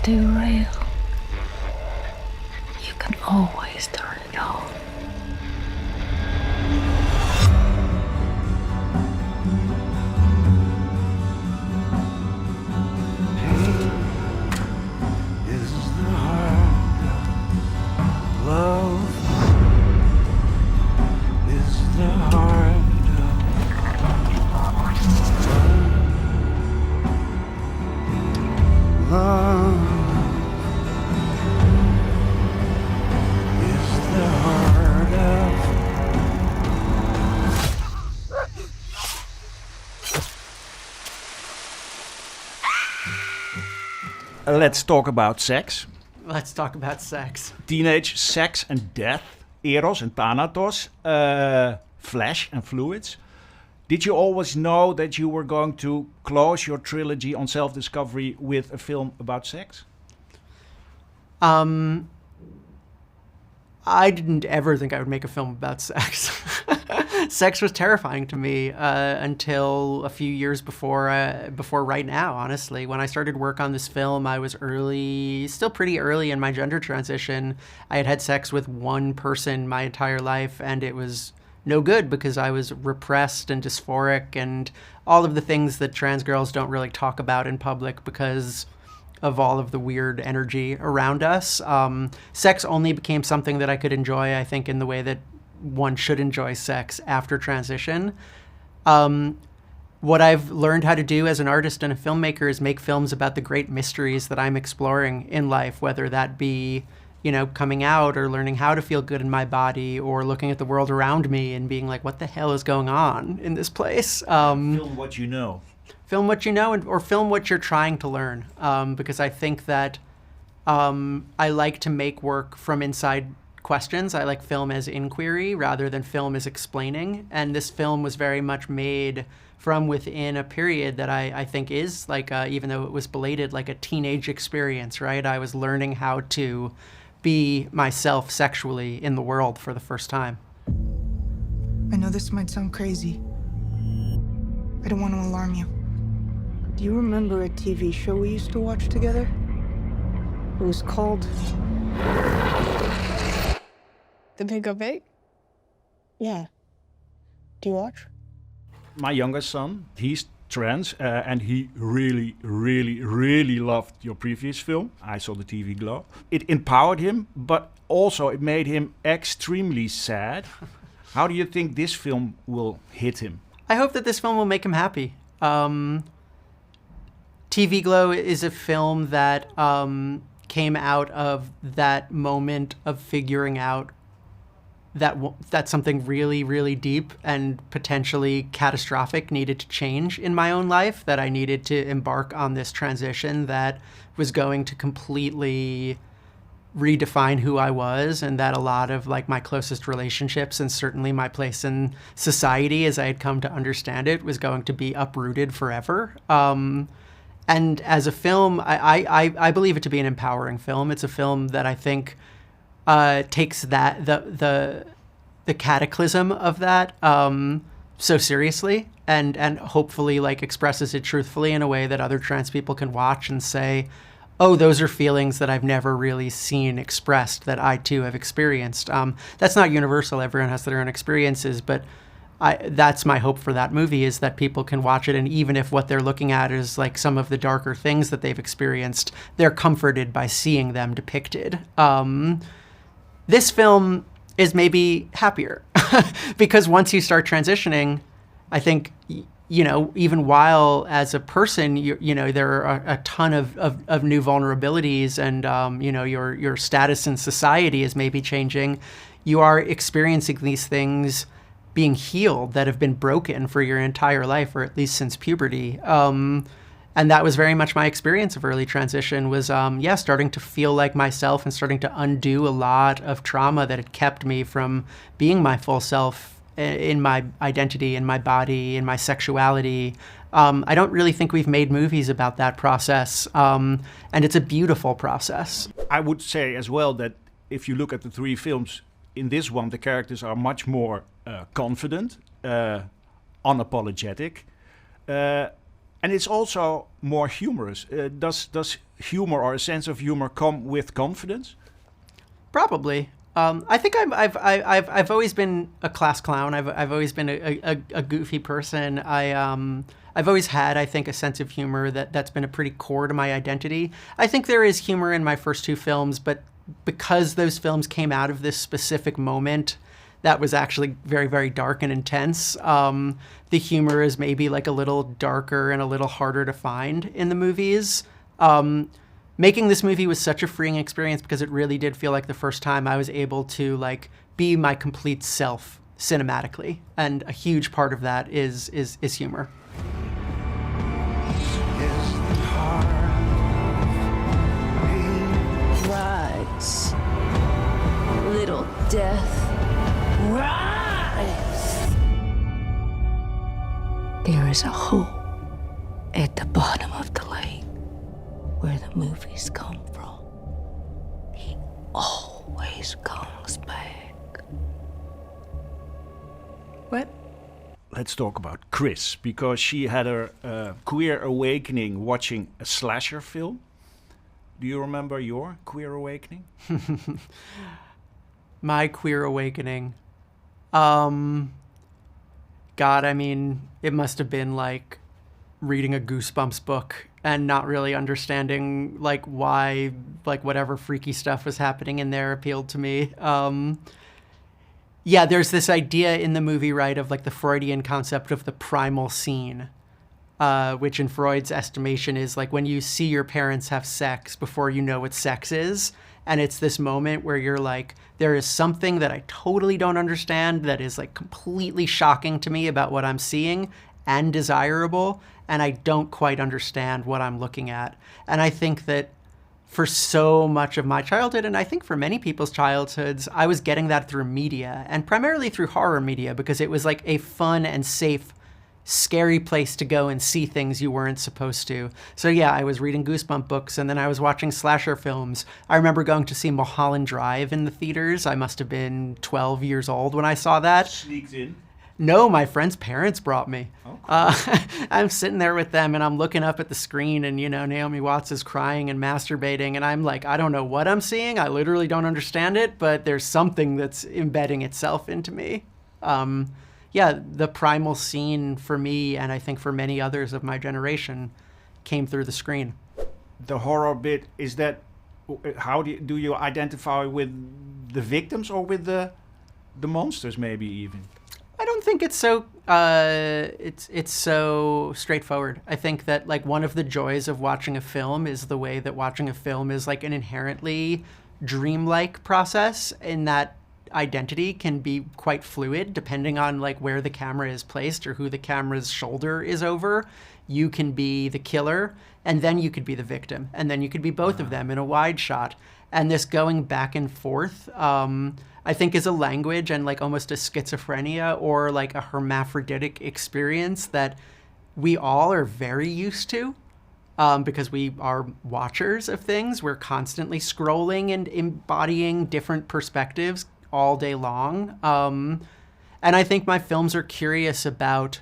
too real. You can always turn it on. Is the heart of love? Is the heart of love? Is the heart of Let's talk about sex. Let's talk about sex. Teenage sex and death, eros and thanatos, flesh and fluids. Did you always know that you were going to close your trilogy on self-discovery with a film about sex? I didn't ever think I would make a film about sex. Sex was terrifying to me until a few years before right now, honestly. When I started work on this film, I was still pretty early in my gender transition. I had sex with one person my entire life, and it was no good because I was repressed and dysphoric and all of the things that trans girls don't really talk about in public because of all of the weird energy around us. Sex only became something that I could enjoy, I think, in the way that one should enjoy sex after transition. What I've learned how to do as an artist and a filmmaker is make films about the great mysteries that I'm exploring in life, whether that be, coming out or learning how to feel good in my body or looking at the world around me and being like, what the hell is going on in this place? Film what you know. Film what you know, or film what you're trying to learn. Because I think that I like to make work from inside questions. I like film as inquiry rather than film as explaining. And this film was very much made from within a period that I think is like, even though it was belated, like a teenage experience, right? I was learning how to be myself sexually in the world for the first time. I know this might sound crazy. I don't want to alarm you. Do you remember a TV show we used to watch together? It was called The Big O Big? Yeah. Do you watch? My youngest son, he's trans, and he really, really, really loved your previous film. I saw the TV Glow. It empowered him, but also it made him extremely sad. How do you think this film will hit him? I hope that this film will make him happy. TV Glow is a film that came out of that moment of figuring out that something really, really deep and potentially catastrophic needed to change in my own life, that I needed to embark on this transition that was going to completely redefine who I was, and that a lot of like my closest relationships and certainly my place in society as I had come to understand it was going to be uprooted forever. And as a film, I believe it to be an empowering film. It's a film that I think takes that the cataclysm of that so seriously and hopefully like expresses it truthfully in a way that other trans people can watch and say, oh, those are feelings that I've never really seen expressed that I too have experienced. That's not universal. Everyone has their own experiences, but that's my hope for that movie, is that people can watch it, and even if what they're looking at is like some of the darker things that they've experienced, they're comforted by seeing them depicted. This film is maybe happier because once you start transitioning, I think, even while as a person, there are a ton of new vulnerabilities and, your status in society is maybe changing. You are experiencing these things being healed that have been broken for your entire life, or at least since puberty. And that was very much my experience of early transition was, starting to feel like myself and starting to undo a lot of trauma that had kept me from being my full self in my identity, in my body, in my sexuality. I don't really think we've made movies about that process, and it's a beautiful process. I would say as well that if you look at the three films, in this one the characters are much more confident, unapologetic, and it's also more humorous. Does humor or a sense of humor come with confidence? Probably. I think I've always been a class clown. I've always been a goofy person. I've always had, I think, a sense of humor that's been a pretty core to my identity. I think there is humor in my first two films, but because those films came out of this specific moment that was actually very, very dark and intense, the humor is maybe like a little darker and a little harder to find in the movies. Making this movie was such a freeing experience because it really did feel like the first time I was able to like be my complete self cinematically, and a huge part of that is humor. Is the heart of me. Rise, little death. Rise! There is a hole at the bottom of the lake where the movies come from. He always comes back. What? Let's talk about Chris, because she had a queer awakening watching a slasher film. Do you remember your queer awakening? My queer awakening. God, I mean, it must have been like reading a Goosebumps book and not really understanding like why like whatever freaky stuff was happening in there appealed to me. Yeah, there's this idea in the movie, right, of like the Freudian concept of the primal scene, which in Freud's estimation is like when you see your parents have sex before you know what sex is. And it's this moment where you're like, there is something that I totally don't understand that is like completely shocking to me about what I'm seeing and desirable, and I don't quite understand what I'm looking at. And I think that for so much of my childhood, and I think for many people's childhoods, I was getting that through media, and primarily through horror media, because it was like a fun and safe, scary place to go and see things you weren't supposed to. So yeah, I was reading Goosebump books, and then I was watching slasher films. I remember going to see Mulholland Drive in the theaters. I must have been 12 years old when I saw that. Sneaked in. No, my friend's parents brought me. Oh, cool. I'm sitting there with them, and I'm looking up at the screen, and, you know, Naomi Watts is crying and masturbating, and I'm like, I don't know what I'm seeing. I literally don't understand it, but there's something that's embedding itself into me. Yeah, the primal scene for me, and I think for many others of my generation, came through the screen. The horror bit, is that, how do you identify with the victims or with the monsters maybe even? I don't think it's so it's so straightforward. I think that like one of the joys of watching a film is the way that watching a film is like an inherently dreamlike process, in that identity can be quite fluid depending on like where the camera is placed or who the camera's shoulder is over. You can be the killer, and then you could be the victim, and then you could be both of them in a wide shot. And this going back and forth, I think is a language and like almost a schizophrenia or like a hermaphroditic experience that we all are very used to, because we are watchers of things. We're constantly scrolling and embodying different perspectives all day long. And I think my films are curious about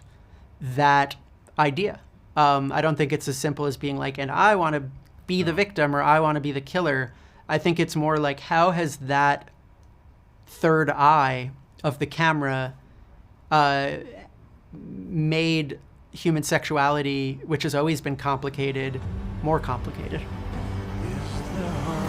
that idea. I don't think it's as simple as being like, and I want to be the victim or I want to be the killer. I think it's more like, how has that third eye of the camera made human sexuality, which has always been complicated, more complicated? Is the heart